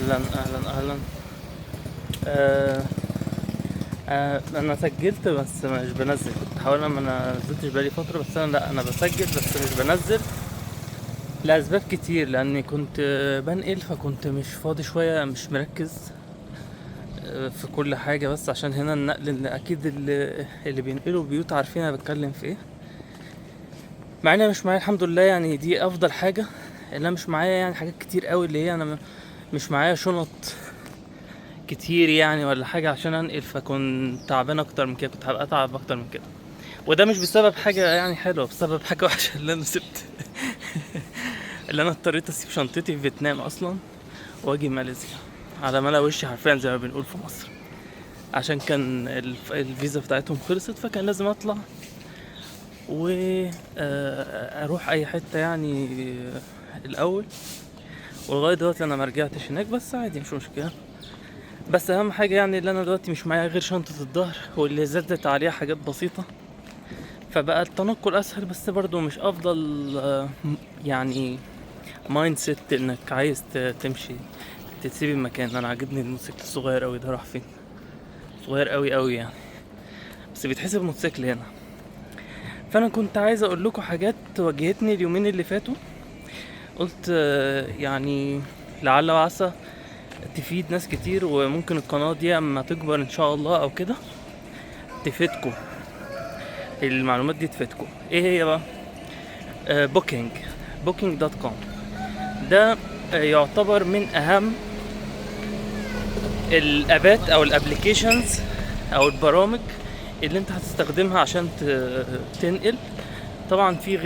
اهلا اهلا اهلا. آه انا سجلت بس مش بنزل، كنت حاول ما نزلتش بقالي فتره، بس انا لا انا بسجل بس مش بنزل لاسباب كتير، لاني كنت بنقل، فكنت مش فاضي شويه، مش مركز في كل حاجه، بس عشان هنا النقل اللي اكيد اللي بينقلوا بيوت عارفين انا بتكلم في ايه. مع ان انا مش معايا الحمد لله، يعني دي افضل حاجه، ان انا مش معايا يعني حاجات كتير قوي، اللي هي انا مش معايا شنط كتير يعني ولا حاجة عشان انقل، فكنت تعبان اكتر من كده، كنت هبقى اتعب اكتر من كده. وده مش بسبب حاجة يعني حلوة، بسبب حاجة وحشة، اللي انا سبت اللي انا اضطريت اسيب شنطتي في فيتنام اصلا واجي ماليزيا على ملا وشي حرفيا زي ما بنقول في مصر، عشان كان الفيزا بتاعتهم خلصت، فكان لازم اطلع واروح اي حتة يعني الاول. ولغاية دلوقتي انا مرجعتش هناك، بس عادي مش مشكلة. بس اهم حاجه يعني اللي انا دلوقتي مش معايا غير شنطه الظهر، واللي زادت عليها حاجات بسيطه، فبقى التنقل اسهل، بس برضو مش افضل يعني مايند سيت انك عايز تمشي تسيب المكان. انا عاجبني الموتوسيكل الصغير قوي ده، راح فين؟ صغير قوي قوي يعني، بس بيتحسب موتوسيكل هنا. فانا كنت عايز اقول لكم حاجات واجهتني اليومين اللي فاتوا، قلت يعني لعل وعسى تفيد ناس كتير، وممكن القناة دي اما تكبر ان شاء الله او كده تفيدكم، المعلومات دي تفيدكم. ايه هي بقى؟ بوكينج دوت كوم ده يعتبر من اهم الابات او الابليكيشنز او البرامج اللي انت هتستخدمها عشان تنقل. طبعا في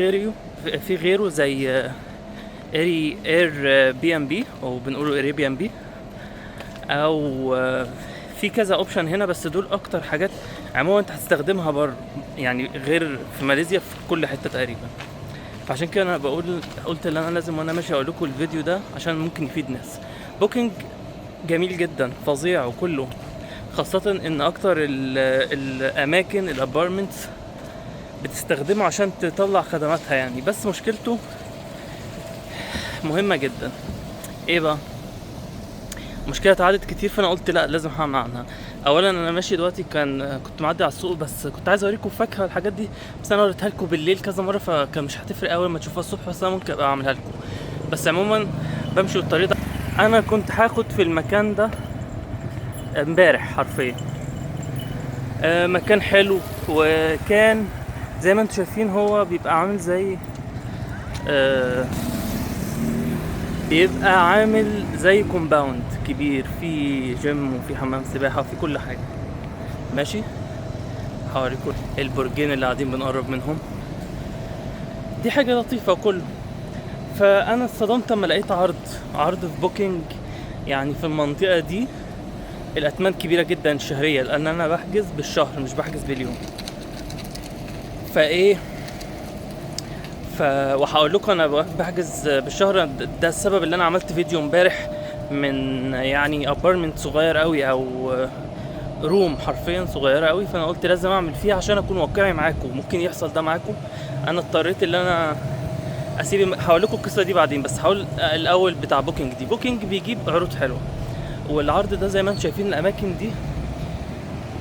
غيره زي اير بي ام بي، او بنقوله اير بي ام بي، او في كذا اوبشن هنا، بس دول اكتر حاجات عموما انت هتستخدمها بره، يعني غير في ماليزيا في كل حته تقريبا. فعشان كده انا قلت ان انا لازم وانا ماشي اقول لكم الفيديو ده عشان ممكن يفيد ناس. بوكينج جميل جدا، فظيع وكله، خاصة ان اكتر الاماكن الابارتمنتس بتستخدمه عشان تطلع خدماتها يعني، بس مشكلته مهمة جدا. ايه بقى؟ مشكلة اتعادت كتير، فانا قلت لا لازم هعمل عنها. اولا انا ماشي دلوقتي، كنت معدي على السوق، بس كنت عايز اوريكم فاكهه والحاجات دي، بس انا وريتها لكم بالليل كذا مره، فكان مش هتفرق اول ما تشوفوها الصبح، بس انا ممكن ابقى اعملها لكم. بس عموما بمشي الطريق ده، انا كنت هاخد في المكان ده امبارح حرفيا. مكان حلو، وكان زي ما انتم شايفين هو بيبقى عامل زي بيبقى عامل زي كومباوند كبير، فيه جيم وفي حمام سباحة وفي كل حاجة. ماشي، هوريكم البرجين اللي قاعدين بنقرب منهم، دي حاجة لطيفة وكله. فأنا اتصدمت لما لقيت عرض في بوكينج، يعني في المنطقة دي الأتمان كبيرة جدا الشهرية، لأن أنا بحجز بالشهر مش بحجز باليوم. فإيه وهقول لكم انا بحجز بالشهر، ده السبب اللي انا عملت فيديو امبارح من يعني ابارتمنت صغير قوي، او روم حرفيا صغيره قوي، فانا قلت لازم اعمل فيها عشان اكون واقعي معاكم، ممكن يحصل ده معاكم. انا اضطريت ان انا اسيب، هقول لكم القصه دي بعدين، بس هقول الاول بتاع بوكينج دي. بوكينج بيجيب عروض حلوه، والعرض ده زي ما انتم شايفين الاماكن دي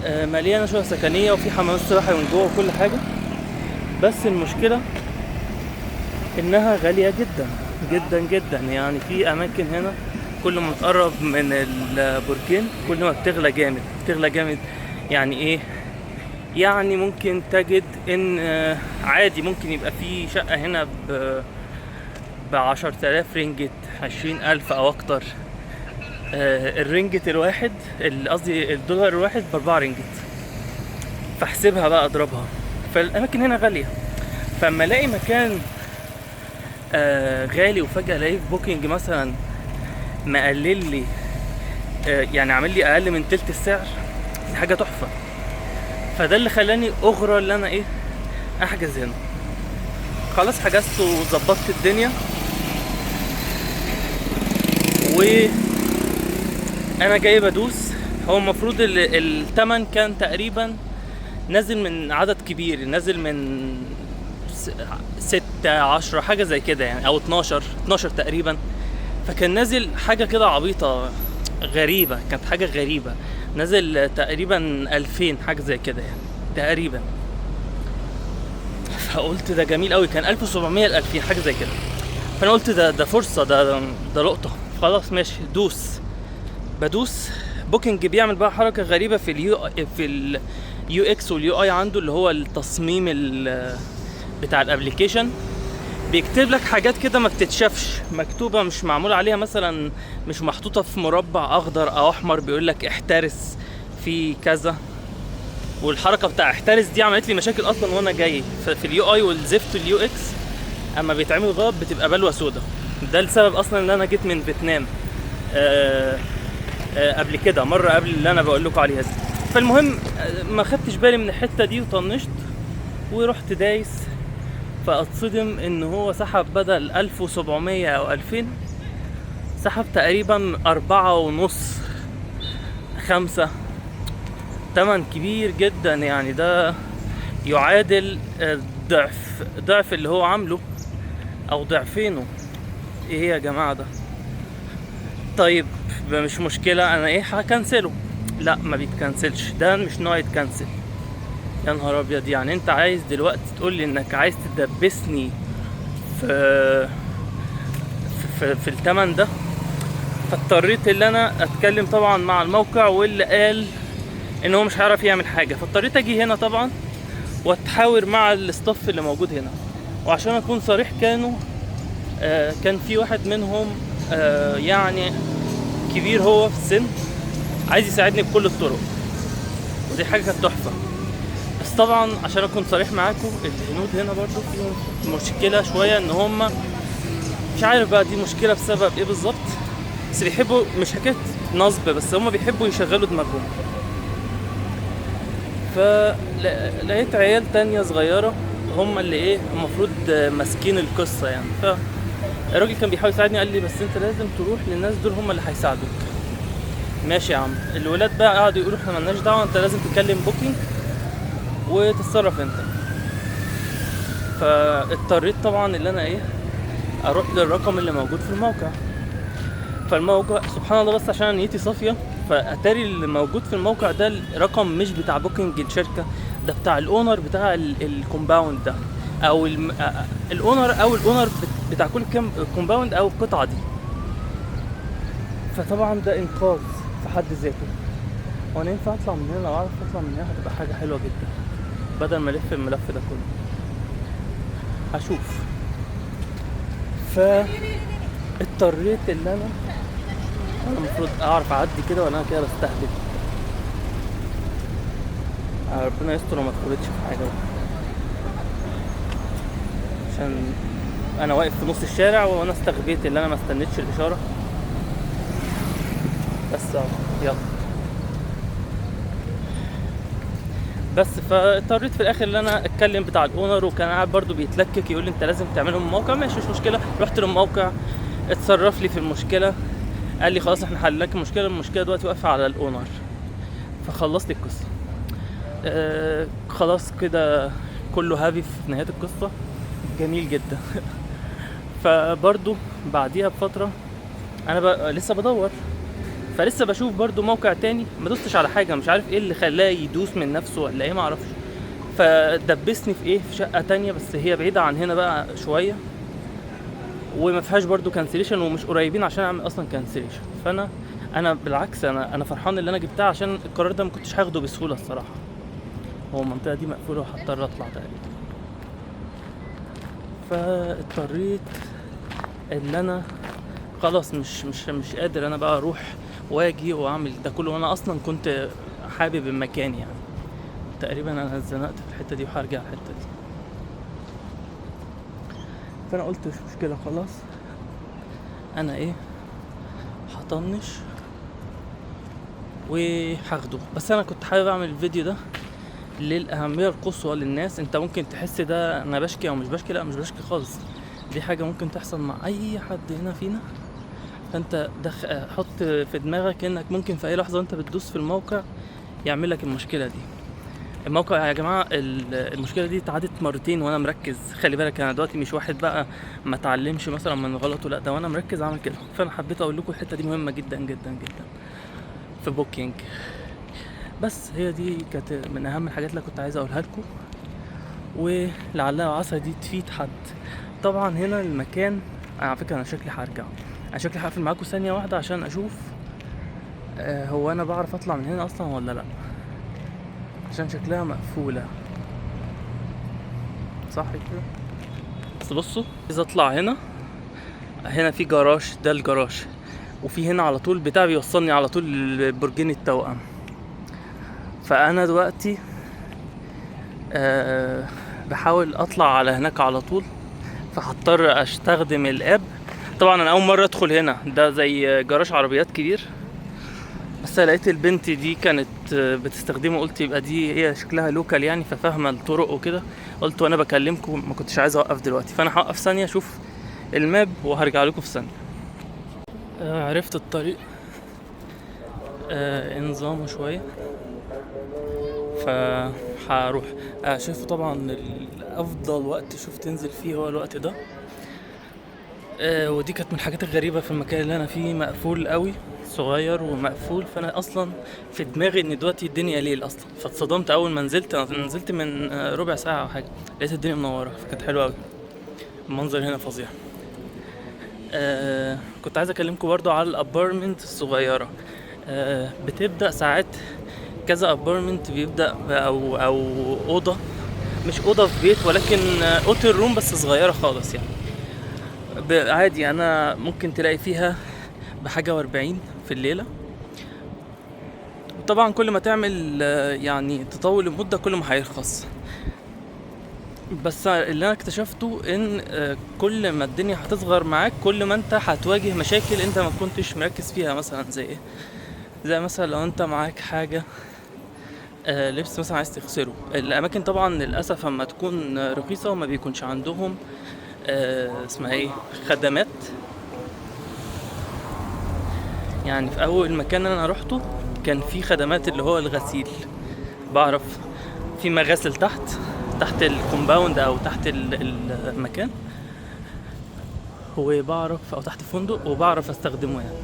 مليانه شقق سكنيه وفي حمامات سباحه من جوه وكل حاجه، بس المشكله انها غالية جدا جدا جدا. يعني في اماكن هنا كل ما تقرب من البرجين كل ما بتغلى جامد. يعني ايه؟ يعني ممكن تجد ان عادي ممكن يبقى في شقة هنا ب10,000 رينجت، 20,000 او اكتر. الرينجت الواحد، قصدي الدولار الواحد ب4 رينجت، فاحسبها بقى اضربها. فالاماكن هنا غالية، فاما الاقي مكان غالي وفجأة الاقيه في بوكينج مثلا مقلل لي يعني عامل لي اقل من تلت السعر، دي حاجة تحفة. فده اللي خلاني اغرى اللي انا ايه احجز هنا. خلاص حجزت وظبطت الدنيا، وانا جاي بدوس. هو المفروض التمن كان تقريبا نازل من عدد كبير، نازل من 6-10 حاجة زي كده يعني، او 12 تقريبا، فكان نازل حاجة كده عبيطة غريبة، كانت حاجة غريبة. نازل تقريبا 2000 حاجة زي كده يعني تقريبا. فقلت ده جميل قوي، كان 1700 ل 2000 حاجة زي كده. فانا قلت ده فرصة، ده لقطة، خلاص ماشي بدوس. بوكينج بيعمل بقى حركة غريبة في اليو اكس واليو اي عنده، اللي هو التصميم بتاع الابليكيشن. بيكتب لك حاجات كده ما بتتشافش، مكتوبة مش معمول عليها، مثلا مش محطوطة في مربع اخضر او احمر بيقول لك احترس في كذا. والحركة بتاع احترس دي عملت لي مشاكل اصلا وانا جاي في اليو اي والزفت اليو اكس. اما بيتعمل غلط بتبقى بلوى سودا. ده السبب اصلا ان انا جيت من فيتنام قبل كده مرة، قبل اللي انا بقول لكم عليها دي. فالمهم ما خدتش بالي من الحتة دي وطنشت ورحت دايس. فاتصدم ان هو سحب بدل 1700 او 2000 سحب تقريبا 4.5 5. تمن كبير جدا يعني، ده يعادل ضعف اللي هو عامله او ضعفينه. ايه يا جماعة ده؟ طيب مش مشكلة، انا ايه هكنسله؟ لا ما بيتكنسلش، ده مش نوع يتكنسل. يا نهار ابيض، يعني انت عايز دلوقتي تقول لي انك عايز تدبسني في الثمن ده؟ فاضطريت ان انا اتكلم طبعا مع الموقع، واللي قال ان هو مش هيعرف يعمل حاجه. فاضطريت اجي هنا طبعا واتحاور مع الاستاف اللي موجود هنا. وعشان اكون صريح كان في واحد منهم يعني كبير هو في السن، عايز يساعدني بكل الطرق، ودي حاجه كانت تحفه. بس طبعا عشان اكون صريح معاكم، الهنود هنا برضو فيهم مشكله شويه، ان هم مش عارف بقى دي مشكله بسبب ايه بالظبط، بس بيحبوا، مش حكايه نصب، بس هم بيحبوا يشغلوا دماغهم. فلقيت عيال تانية صغيرة هم اللي ايه المفروض ماسكين القصة يعني. فالراجل كان بيحاول يساعدني، قال لي بس انت لازم تروح للناس دول، هم اللي هيساعدوك. ماشي يا عم. الولاد بقى قعدوا يقولوا احنا ملناش دعوة، انت لازم تكلم بوكينج وتتصرف انت. فاضطريت طبعا اللي انا ايه اروح للرقم اللي موجود في الموقع. فالموقع سبحان الله، بس عشان نيتي صافية، فاتاري اللي موجود في الموقع ده الرقم مش بتاع بوكينج الشركة، ده بتاع الاونر بتاع الكومباوند ده، او الاونر بتاع كل كومباوند او القطعة دي. فطبعا ده انقاذ في حد ذاته. وانا ينفع اطلع من هنا؟ لو اعرف اطلع من هنا هتبقى حاجة حلوة جدا، بدل ما الف الملف ده كله. هشوف. فاضطريت ان انا المفروض اعرف اعدي كده، ولا انا كده بستهبل؟ ربنا يستر وما تخبطش في حاجه بقى. عشان انا واقف في نص الشارع، وانا استغبيت اللي انا ما استنيتش الاشاره. بس يلا. بس فاضطريت في الاخر ان انا اتكلم بتاع الاونر، وكان قاعد برضو بيتلكك يقول لي انت لازم تعملهم الموقع. ماشي مش مشكله. رحت للموقع، اتصرف لي في المشكله، قال لي خلاص احنا حللك المشكله دلوقتي واقفه على الاونر. فخلص لي القصه. خلاص كده كله هابي في نهايه القصه، جميل جدا. فبرضو بعديها بفتره انا لسه بدور، فلسه بشوف برضو موقع تاني، ما دوستش على حاجه، مش عارف ايه اللي خلاه يدوس من نفسه ولا ايه، ما اعرفش. فدبسني في ايه، في شقه تانية بس هي بعيده عن هنا بقى شويه، وما فيهاش برضو كانسليشن، ومش قريبين عشان اعمل اصلا كانسليشن. فانا بالعكس، انا فرحان اللي انا جبتها، عشان القرار ده ما كنتش هاخده بسهوله الصراحه. هو المنطقه دي مقفوله وهضطر اطلع تقريبا. فاضطريت ان انا خلاص مش قادر انا بقى اروح واجي واعمل ده كله، وانا اصلا كنت حابب المكان يعني. تقريبا انا اتزنقت في الحته دي وهرجع الحته دي. فانا قلت مش مشكله، خلاص انا ايه هطنش وهاخده. بس انا كنت حابب اعمل الفيديو ده للاهميه القصوى للناس. انت ممكن تحس ده انا بشكي او مش بشكي، لا مش بشكي خالص، دي حاجه ممكن تحصل مع اي حد هنا فينا. فانت حط في دماغك انك ممكن في اي لحظه انت بتدوس في الموقع يعمل لك المشكله دي. الموقع يا جماعه المشكله دي اتعادت مرتين وانا مركز. خلي بالك انا دلوقتي مش واحد بقى ما اتعلمش مثلا من غلطه، لا ده وانا مركز اعمل كده. فانا حبيت اقول لكم الحته دي مهمه جدا جدا جدا في بوكينج. بس هي دي كانت من اهم الحاجات اللي كنت عايز اقولها لكم، ولعلها وعسى دي تفيد حد. طبعا هنا المكان، على فكره انا شكلي هرجع، انا شكلي هقفل معاكم ثانيه واحده عشان اشوف هو انا بعرف اطلع من هنا اصلا ولا لا، عشان شكلها مقفوله صح كده. بس بصوا عايز اطلع هنا في جراج، ده الجراج، وفي هنا على طول بتاع بيوصلني على طول لبرجين التوأم. فانا دلوقتي بحاول اطلع على هناك على طول، فهضطر استخدم الاب. طبعا انا اول مره ادخل هنا، ده زي جراج عربيات كبير، بس لقيت البنت دي كانت بتستخدمه، قلت يبقى دي هي شكلها لوكال يعني، ففاهمه الطرق وكده. قلت وانا بكلمكم ما كنتش عايز اوقف دلوقتي، فانا هوقف ثانيه اشوف الماب وهرجع لكم في ثانيه. عرفت الطريق انظامه شويه، فهروح شايفه. طبعا افضل وقت شوف تنزل فيه هو الوقت ده. ودي كانت من الحاجات الغريبه في المكان اللي انا فيه، مقفول قوي، صغير ومقفول. فانا اصلا في دماغي ان دلوقتي الدنيا ليل اصلا، فاتصدمت اول ما نزلت. انا نزلت من ربع ساعه او حاجه، لقيت الدنيا منوره، فكانت حلوه قوي. المنظر هنا فظيع. كنت عايز اكلمكم برضو على الابارتمنت الصغيره. بتبدا ساعات كذا ابارتمنت بيبدا او اوضه، مش اوضه في بيت ولكن اوتل روم بس صغيره خالص يعني. عادي انا ممكن تلاقي فيها بحاجه و40 في الليله. طبعا كل ما تعمل يعني تطول المده كل ما هيرخص. بس اللي انا اكتشفته ان كل ما الدنيا هتصغر معاك كل ما انت هتواجه مشاكل انت ما كنتش مركز فيها. مثلا زي ايه؟ زي مثلا لو انت معاك حاجه لبس مثلا عايز تغسله. الاماكن طبعا للاسف اما تكون رخيصه وما بيكونش عندهم اسمها ايه، خدمات. يعني في اول مكان انا روحته كان في خدمات اللي هو الغسيل، بعرف في مغاسل تحت الكومباوند او تحت المكان، وبعرف او تحت الفندق وبعرف استخدمه يعني.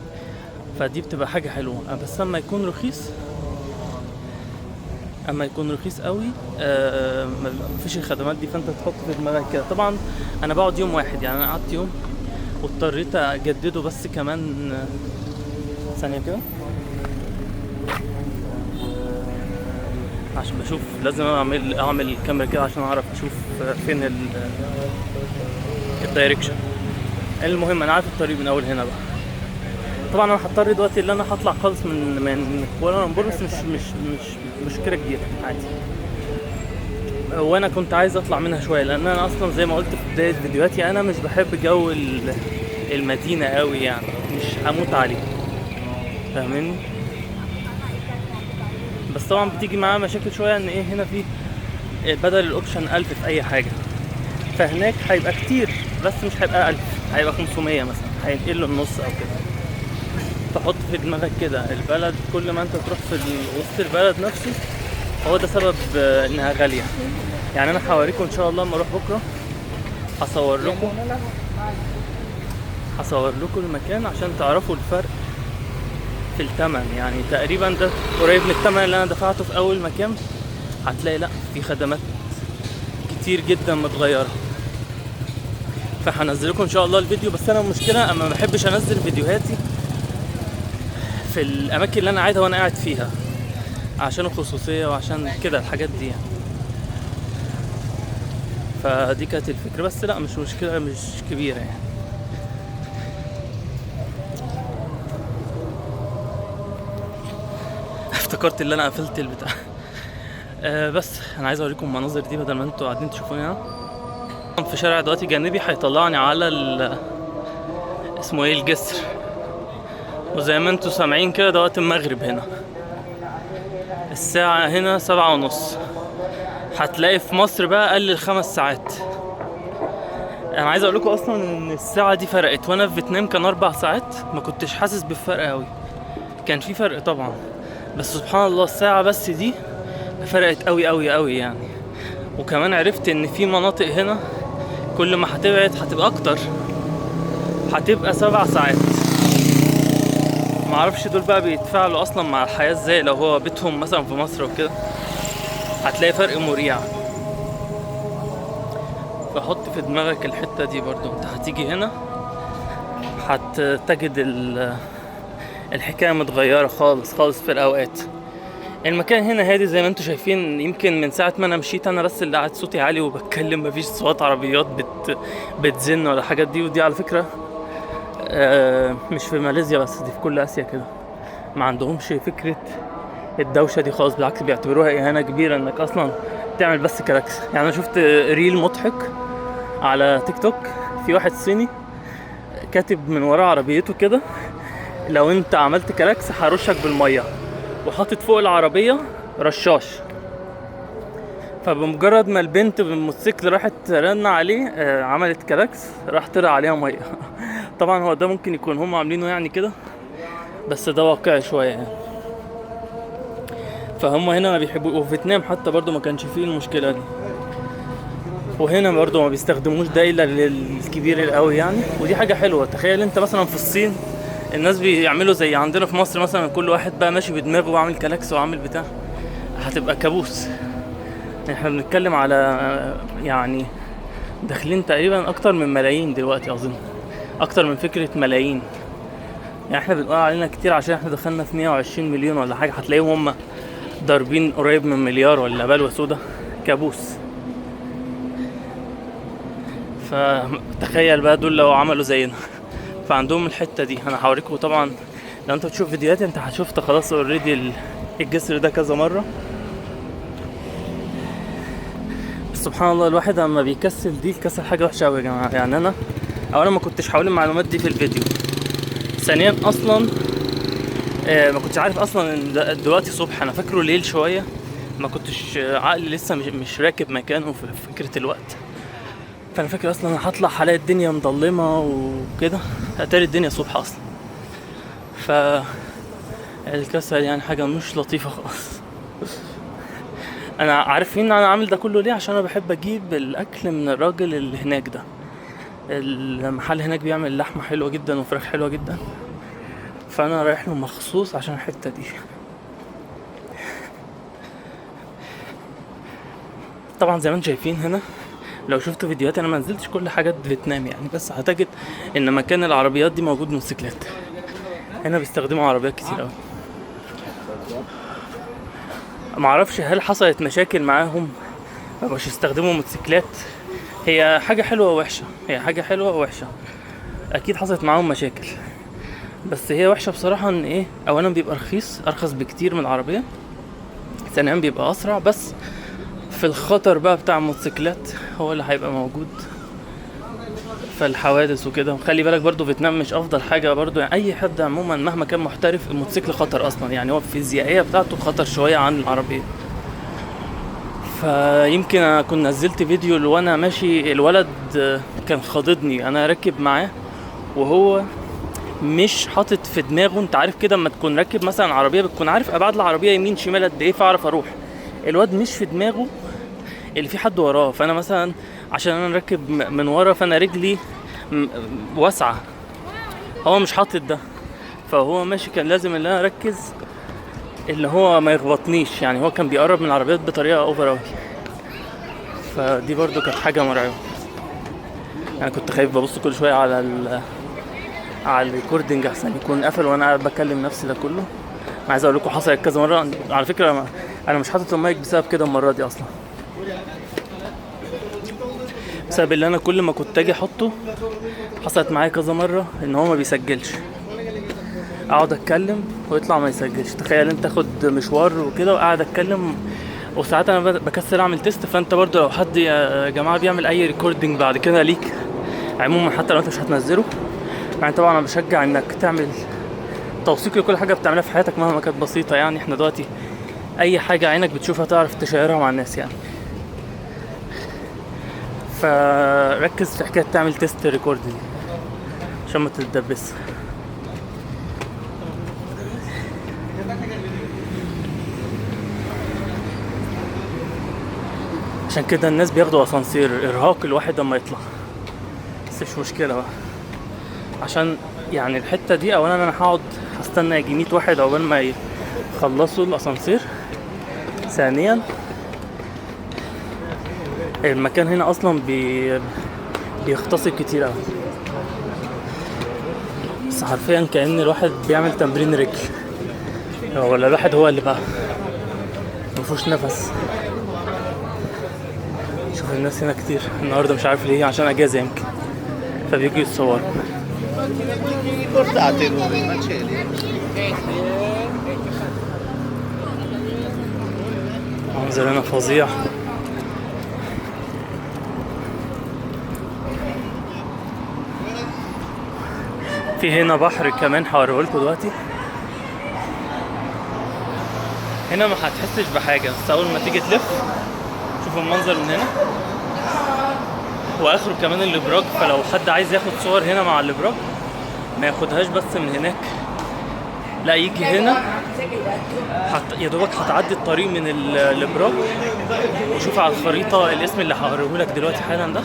فدي بتبقى حاجه حلوه. بس اما يكون رخيص قوي مفيش الخدمات دي، فانت تحط في دماغك كده. طبعا انا بقعد يوم واحد يعني، انا قعدت يوم واضطريت اجدده بس كمان ثانيه كده عشان بشوف، لازم اعمل الكاميرا كده عشان اعرف اشوف فين الدايركشن. المهم انا عارف الطريق من اول هنا بقى. طبعا انا هضطر دلوقتي اللي انا هطلع خالص من كوالالمبور، بس مش مشكله كبيره عادي. وانا كنت عايز اطلع منها شويه، لان انا اصلا زي ما قلت في بدايه فيديوهاتي انا مش بحب جو المدينه قوي يعني، مش هموت عليه، فاهمني؟ بس طبعا بتيجي معاه مشاكل شويه، ان ايه هنا في بدل الاوبشن 1000 في اي حاجه، فهناك هيبقى كتير بس مش هيبقى 1000، هيبقى 500 مثلا، هينقل له النص او كده. فحط في دماغك كده البلد كل ما انت تروح في وسط البلد نفسه، هو ده سبب انها غاليه يعني. انا هوريكم ان شاء الله لما اروح بكره، هصور لكم المكان عشان تعرفوا الفرق في الثمن. يعني تقريبا ده قريب من الثمن اللي انا دفعته في اول مكان. هتلاقي لا في خدمات كتير جدا متغيره. فهنزل لكم ان شاء الله الفيديو. بس انا المشكله اما ما بحبش انزل فيديوهاتي في الاماكن اللي انا قاعدها وانا قاعد فيها، عشان الخصوصيه وعشان كده الحاجات دي يعني. فدي كانت الفكره، بس لا مش مشكله، مش كبيره يعني. افتكرت اللي انا قفلت البتاع. بس انا عايز اوريكم المناظر دي بدل ما انتوا قاعدين تشوفوني هنا. في شارع دلوقتي جانبي هيطلعني على اسمه ايه، الجسر. وزي ما انتوا سامعين كده ده وقت المغرب هنا، الساعة هنا 7:30. هتلاقي في مصر بقى اقل 5 ساعات. انا عايز اقول لكم اصلا ان الساعة دي فرقت، وانا في فيتنام كان 4 ساعات ما كنتش حاسس بالفرق قوي. كان في فرق طبعا، بس سبحان الله الساعة بس دي فرقت قوي قوي قوي يعني. وكمان عرفت ان في مناطق هنا كل ما هتبعد هتبقى اكتر، هتبقى 7 ساعات. معرفش دول بقى بيتفاعلوا اصلا مع الحياة ازاي، لو هو بيتهم مثلا في مصر وكده هتلاقي فرق مريع. فحط في دماغك الحتة دي برضو، انت هتيجي هنا هتجد الحكاية متغيرة خالص خالص في الأوقات. المكان هنا هادي زي ما انتم شايفين، يمكن من ساعة ما انا مشيت انا بس اللي قاعد صوتي عالي وبتكلم، مفيش صوت عربيات بتزن ولا حاجات دي. ودي على فكرة مش في ماليزيا بس، دي في كل آسيا كده، ما عندهمش فكرة الدوشة دي خالص، بالعكس بيعتبروها إهانة كبيرة انك اصلا تعمل بس كلاكس. يعني انا شفت ريل مضحك على تيك توك، في واحد صيني كاتب من ورا عربيته كده لو انت عملت كلاكس هرشك بالميه، وحاطط فوق العربيه رشاش. فبمجرد ما البنت بالموتوسيكل راحت رن عليه عملت كلاكس، راح طلع عليها ميه. طبعا هو ده ممكن يكون هم عاملينه يعني كده، بس ده واقعي شويه يعني. فهم هنا ما بيحبوا، وفي فيتنام حتى برضو ما كانش فيه المشكله دي، وهنا برضو ما بيستخدموش ده الا للكبير القوي يعني. ودي حاجه حلوه. تخيل انت مثلا في الصين الناس بيعملوا زي عندنا في مصر مثلا، كل واحد بقى ماشي بدماغه وعامل كلاكس وعامل بتاع، هتبقى كابوس. احنا بنتكلم على يعني داخلين تقريبا اكتر من ملايين دلوقتي، اظن اكتر من فكرة ملايين يعني. احنا بنقول علينا كتير عشان احنا دخلنا في 120 مليون ولا حاجة، هتلاقيهم هم ضاربين قريب من مليار ولا بلوى سودا، كابوس. فتخيل بقى دول لو عملوا زينا. فعندهم الحتة دي. انا هوريكم طبعا، لو انت بتشوف فيديوهات انت هتشوفت خلاص اوريدي الجسر ده كذا مرة. بس سبحان الله الواحد لما بيكسل، دي الكسل حاجة وحشة اوي يا جماعة. يعني انا اولا ما كنتش حاول المعلومات دي في الفيديو، ثانيا اصلا ما كنتش عارف اصلا ان دلوقتي صبح، انا فاكره ليل شوية. ما كنتش عقلي لسه مش راكب مكانه في فكرة الوقت. فانا فاكر اصلا انا هطلع هلاقي الدنيا مظلمة وكده، اتاري الدنيا صبح اصلا. ف الكسل يعني حاجة مش لطيفة خالص. انا عارفين انا عامل ده كله ليه؟ عشان انا بحب اجيب الاكل من الراجل اللي هناك ده. المحل هناك بيعمل لحمة حلوة جدا وفراخ حلوة جدا، فانا رايح له مخصوص عشان الحتة دي. طبعا زي ما انتم شايفين هنا، لو شفتوا فيديوهات انا ما نزلتش كل حاجات فيتنام يعني، بس هتجد ان مكان العربيات دي موجود موتوسيكلات. هنا بيستخدموا عربيات كتير قوي. معرفش هل حصلت مشاكل معاهم مش يستخدموا موتوسيكلات. هي حاجة حلوة ووحشة، هي حاجة حلوة ووحشة. اكيد حصلت معاهم مشاكل، بس هي وحشة بصراحة. ان ايه، اولا بيبقى رخيص، ارخص بكتير من العربية. ثانيا بيبقى اسرع، بس في الخطر بقى بتاع الموتوسيكلات هو اللي هيبقى موجود في الحوادث وكده. وخلي بالك برضو فيتنام مش افضل حاجة برضو يعني. اي حد عموما مهما كان محترف، الموتوسيكل خطر اصلا يعني، هو الفيزيائية بتاعته خطر شوية عن العربية. فيمكن انا كنت نزلت فيديو وانا ماشي، الولد كان خاضدني، انا راكب معاه وهو مش حاطط في دماغه. انت عارف كده اما تكون راكب مثلا عربيه بتكون عارف ابعاد العربيه يمين شمال قد ايه، فاعرف اروح. الواد مش في دماغه اللي في حد وراه. فانا مثلا عشان انا راكب من ورا، فانا رجلي واسعه، هو مش حاطط ده. فهو ماشي كان لازم ان انا اركز اللي هو ما يخبطنيش يعني. هو كان بيقرب من العربيات بطريقه اوفر اوي، فدي برضو كانت حاجه مرعبه. انا كنت خايف ببص كل شويه على الريكوردنج احسن يكون قفل وانا قاعد بكلم نفسي ده كله. عايز اقول لكم حصلت كذا مره على فكره. انا مش حاطط المايك بسبب كده المره دي اصلا، بسبب اللي انا كل ما كنت اجي احطه حصلت معايا كذا مره ان هو ما بيسجلش. اقعد اتكلم ويطلع ما يسجلش. تخيل انت تاخد مشوار وكده وقاعد اتكلم، وساعات انا بكسل اعمل تيست. فانت برضو لو حد يا جماعه بيعمل اي ريكوردنج بعد كده ليك عموما، حتى لو انت مش هتنزله يعني، طبعا انا بشجع انك تعمل توثيق لكل حاجه بتعملها في حياتك مهما كانت بسيطه يعني. احنا دلوقتي اي حاجه عينك بتشوفها تعرف تشيرها مع الناس يعني. فركز في حكايه تعمل تيست ريكورد دي عشان ما تتدبس. عشان كده الناس بياخدوا اسانسير، ارهاق الواحد لما يطلع، بس مش مشكلة بقى. عشان يعني الحتة دي اولا انا هقعد هستنى يجي 100 واحد عقبال ما يخلصوا الاسانسير. ثانيا المكان هنا اصلا بيختصر كتير اوي، بس حرفيا كأن الواحد بيعمل تمرين رجل، ولا الواحد هو اللي بقى مفيهوش نفس. شوف الناس هنا كتير النهارده، مش عارف ليه، عشان اجازة يمكن فبيجوا يتصوروا. منظر هنا فظيع. في هنا بحر كمان هوريهولكوا دلوقتي. هنا ما هتحسش بحاجة، بس أول ما تيجي تلف شوف المنظر من هنا وآخره كمان الإبراج. فلو حد عايز ياخد صور هنا مع الإبراج ما ياخدهاش بس من هناك، لا يجي هنا يا دوبك هتعدي الطريق من الإبراج وشوف على الخريطة الاسم اللي هوريهولك دلوقتي حالا ده،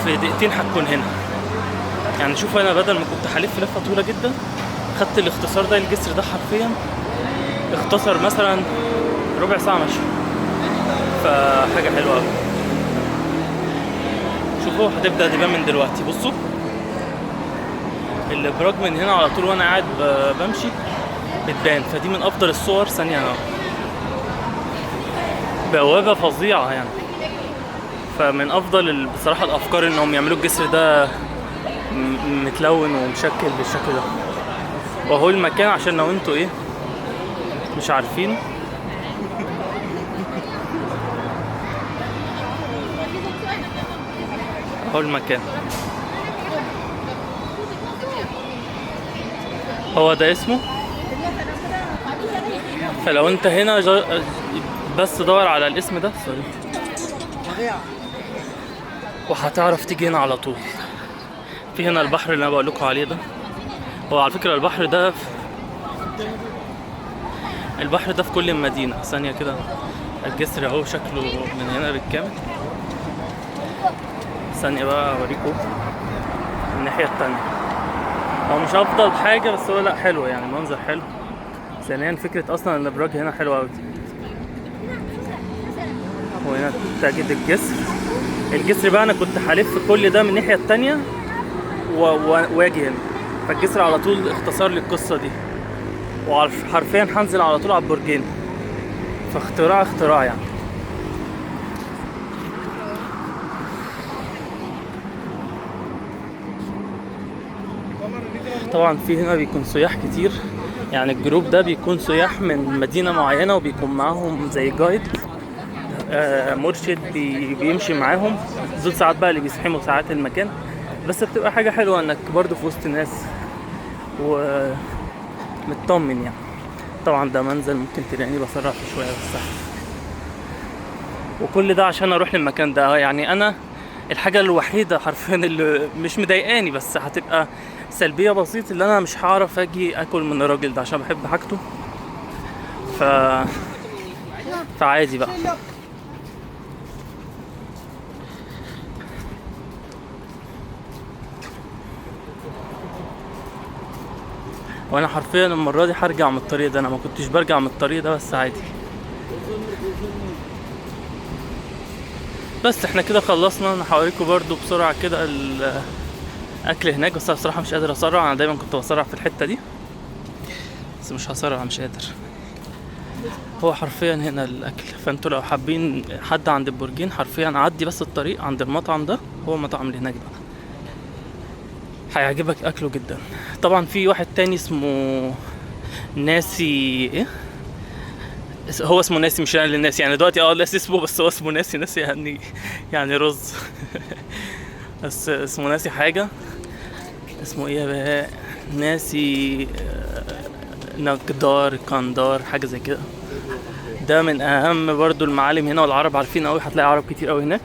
في دقيقتين هتكون هنا. يعني شوف انا بدل ما كنت هلف لفه طويله جدا خدت الاختصار ده. الجسر ده حرفيا اختصر مثلا ربع ساعه مشي، فحاجه حلوه قوي. شوفوا هتبدا تبان من دلوقتي. بصوا الابراج من هنا على طول وانا قاعد بمشي بتبان، فدي من افضل الصور. ثانيه اهو بوابه فظيعه يعني، فمن افضل بصراحه الافكار انهم يعملوا الجسر ده متلون ومشكل بالشكل ده. وهو المكان عشان لو انتوا ايه مش عارفين، هو المكان هو ده اسمه. فلو انت هنا بس دور على الاسم ده وهتعرف تيجي هنا على طول. في هنا البحر اللي انا بقول لكم عليه ده. هو على فكره البحر ده في كل المدينه. ثانيه كده الجسر اهو شكله من هنا بالكامل. ثانيه بقى اوريكم الناحيه التانية. هو مش افضل حاجه بس هو لا حلو يعني، منظر حلو. ثانيا فكره اصلا الابراج هنا حلوه قوي. وهنا تجد الجسر بقى انا كنت هلف كل ده من الناحيه التانية واجي هنا، فالجسر على طول اختصر لي القصه دي، وحرفيا هنزل على طول على البرجين. فاختراع يعني. طبعا في هنا بيكون سياح كتير، يعني الجروب ده بيكون سياح من مدينه معينه وبيكون معاهم زي جايد مرشد بيمشي معاهم. دول ساعات بقى اللي بيزحموا ساعات المكان، بس بتبقى حاجة حلوة انك برضو في وسط ناس ومطمن يعني. طبعا ده منزل ممكن تلاقيني بسرع فيه شوية بس، وكل ده عشان اروح للمكان ده. يعني انا الحاجة الوحيدة حرفيا اللي مش مضايقاني بس هتبقى سلبية بسيطة، اللي انا مش هعرف اجي اكل من الراجل ده عشان بحب حاجته. فعادي بقى. وانا حرفيا المره دي هرجع من الطريق ده، انا ما كنتش برجع من الطريق ده بس عادي. بس احنا كده خلصنا. انا هوريكم برضو بسرعه كده الاكل هناك، بس انا بصراحه مش قادر اسرع. انا دايما كنت بسرع في الحته دي بس مش هسرع، مش قادر. هو حرفيا هنا الاكل، فانتوا لو حابين حد عند البرجين حرفيا عدي بس الطريق عند المطعم ده، هو المطعم اللي هناك بقى هيعجبك اكله جدا. طبعا في واحد تاني اسمه ناسي ايه، هو اسمه ناسي مش انا اللي ناسي يعني دلوقتي ناسي اسمه، بس هو اسمه ناسي يعني رز بس اسمه ناسي حاجه، اسمه ايه بقى، ناسي نقدار كندار حاجه زي كده. ده من اهم برضو المعالم هنا، والعرب عارفين قوي، هتلاقي عرب كتير قوي هناك.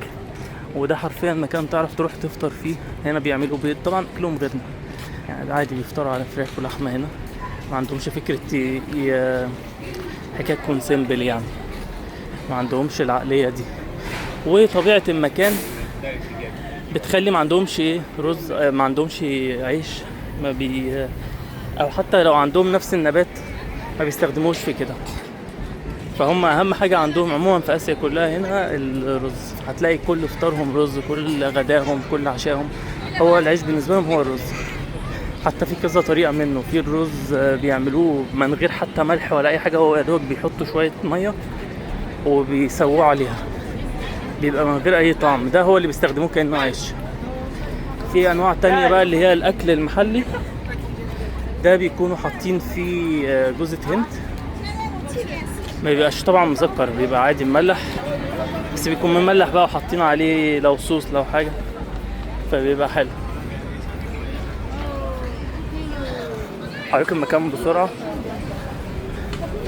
وده حرفيا مكان تعرف تروح تفطر فيه. هنا بيعملوا بيض، طبعا اكلهم غيرنا يعني، عادي بيفطروا على فراخ ولحمه. هنا ما عندهمش فكره حكايه تكون سيمبل يعني، ما عندهمش العقليه دي. وطبيعة المكان بتخلي ما عندهمش ايه رز، ما عندهمش عيش، ما بي او حتى لو عندهم نفس النبات ما بيستخدموش في كده. فهم اهم حاجة عندهم عموما في اسيا كلها هنا الرز. هتلاقي كل فطارهم رز، كل غداهم، كل عشاهم هو العيش بالنسبة لهم هو الرز. حتى في كذا طريقة منه. في الرز بيعملوه من غير حتى ملح ولا اي حاجة، هو يا دوب بيحطوا شوية مية وبيسووه عليها، بيبقى من غير اي طعم. ده هو اللي بيستخدموه كأنه عيش. في انواع تانية بقى اللي هي الاكل المحلي، ده بيكونوا حاطين فيه جوزة هند. ما بيبقاش طبعا مسكر، بيبقى عادي مملح، بس بيكون مملح بقى وحاطين عليه لو صوص لو حاجة، فبيبقى حلو. هوريكم المكان بسرعة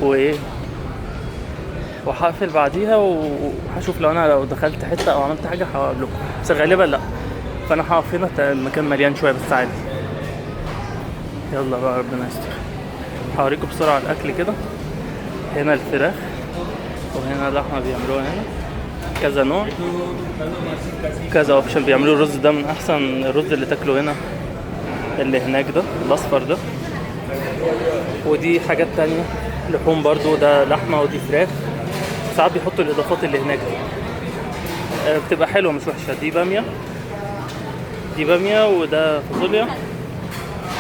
وايه، وهقفل بعديها وهشوف لو دخلت حتة او عملت حاجة هقول لكم، بس غالبا لا. فانا هقف هنا، المكان مليان شوية بس عادي. يلا بقى ربنا يستر. هوريكم بسرعة الاكل كده. هنا الفراخ، وهنا اللحمة بيعملوها هنا كذا نوع، كذا اوبشن بيعملوا. الرز ده من احسن الرز اللي تاكله هنا، اللي هناك ده الاصفر ده. ودي حاجات تانية، لحوم برضو، ده لحمة ودي فراخ. ساعات بيحطوا الاضافات اللي هناك دي، بتبقى حلوة مش وحشة. دي بامية، دي بامية، وده فاصوليا.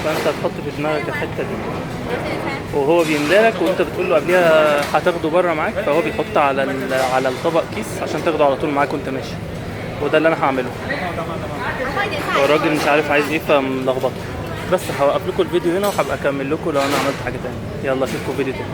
فانت هتحط في دماغك الحتة دي، وهو بيملالك وانت بتقول له قبلها هتاخده بره معاك، فهو بيحط على الطبق كيس عشان تاخده على طول معاك وانت ماشي. وده اللي انا هعمله. هو الراجل مش عارف عايز ايه فملخبطه. بس هوقف لكم الفيديو هنا وهبقى اكمل لكم لو انا عملت حاجه تانية. يلا اشوفكم فيديو تاني.